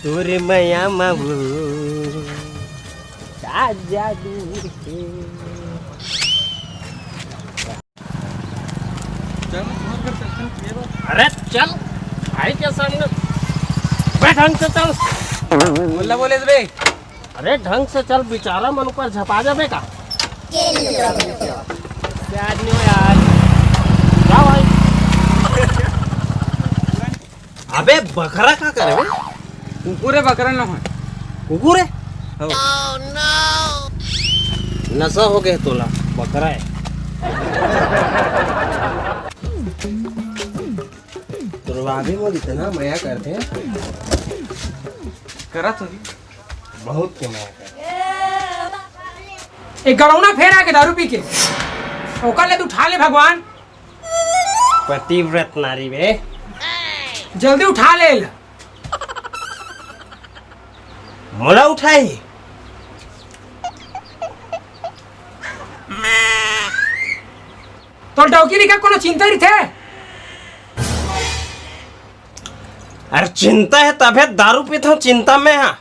तोरे मैया माबू जादू अरे चल भाई के सामने ढंग से चल बोला बोले बे। अरे ढंग से चल बेचारा मन ऊपर झपा जाबे का आदमी हो यार क्या भाई अबे बकरा क्या करे बे कुकुरे बकरा न हो कुकुर है नशा हो गया तोला बकरा है तुरवाबी में इतना मया करते हैं करा तो बहुत के मया करते एक गड़ौना फेरा के दारू पी के ओकर ले तू उठा ले भगवान पतिव्रत नारी बे जल्दी उठा ले मोला उठाई तो डौकी निका कोनो चिंता ही थे अरे चिंता है तबे दारू पीता हूँ चिंता में है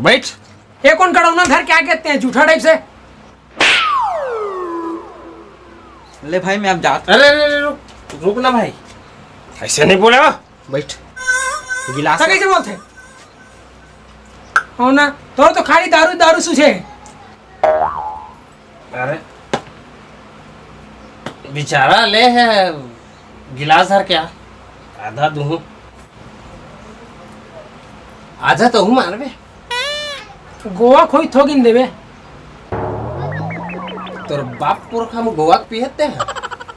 बैठ ये कौन गड़ौना धर क्या कहते हैं झूठा टाइप से ले भाई मैं अब जाता अरे रुक ना भाई ऐसे नहीं बोले बैठ गिलास कैसे बोलते हो ना तो खाली दारू दारू सूझे अरे बेचारा ले है गिलास धर क्या आधा दूं आधा तो हूँ मारबे गोवा खोई थोगिन देवे तोर बाप पुरख हम गोवा पीहते हैं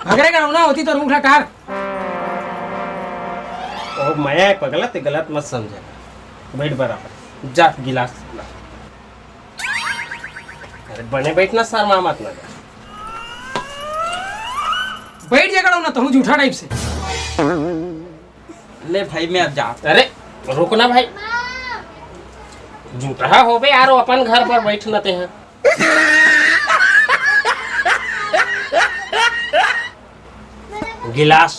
भगरे गड़ौना होती तो रूठा कार और मैं पगलत गलत मत समझे बैठ बराबर जा गिलास ला। अरे बने बैठना सर मत ना बैठ जा गड़ौना तो हूँ झूठा टाइप से ले भाई मैं अब जाता अरे रुकना भाई झूठा हो बे यार अपन घर पर बैठना ते हैं गिलास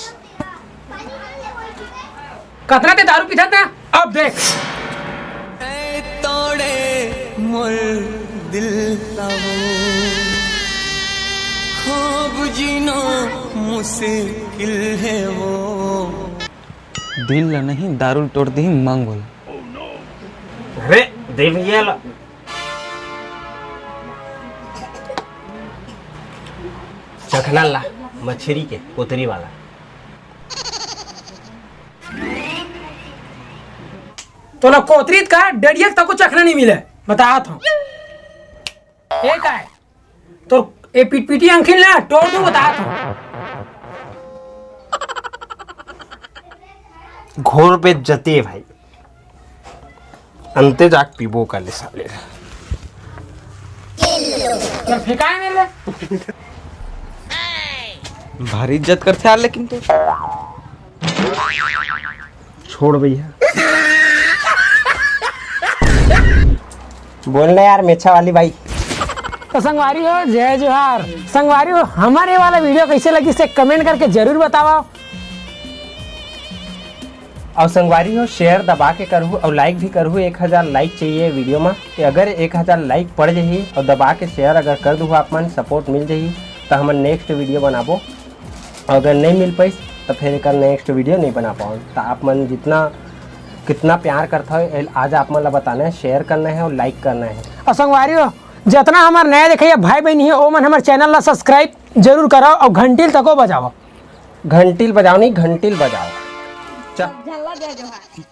कतरा ते दारू पीता था अब देख तोड़े मोर दिल खूब जीना मुश्किल है वो दिल ला नहीं दारू तोड़ दी मांग बोल अरे दे भैया ला चखना ला मछली के कोतरी वाला तो ना कोतरीत का डरिया तक को चखना नहीं मिले बता था एक है तो ए पीटी अंखिल ना तोड़ दो बता था घोर पे जते भाई अंते जाक पीबो का ले साले तो फेंकाए मेरे भारी इज्जत करते यार लेकिन तो छोड़ भैया बोलना यार मेछा वाली भाई तो संगवारी हो जय जोहार संगवारी हो हमारे वाला वीडियो कैसे लगी इसे कमेंट करके जरूर बताओ और संगवारी हो शेयर दबा के करहू और लाइक भी करहू 1000 लाइक चाहिए वीडियो में अगर 1000 लाइक पड़ जाही और दबा के शेयर अगर कर दू आप मन सपोर्ट मिल जाही तो हम नेक्स्ट वीडियो बनाबो अगर नहीं मिल पाई तो फिर एक नेक्स्ट वीडियो नहीं बना पाओ तो आप मन जितना कितना प्यार करता है आज आप मन बताना है शेयर करना है और लाइक करना है और संगवारी हो जितना हमारे नया देखिए भाई बहन है वो मन हमारे चैनल ला सब्सक्राइब जरूर कराओ और घंटील तको बजाओ घंटील बजाओ नहीं घंटील बजाओ झल्ला दे जो है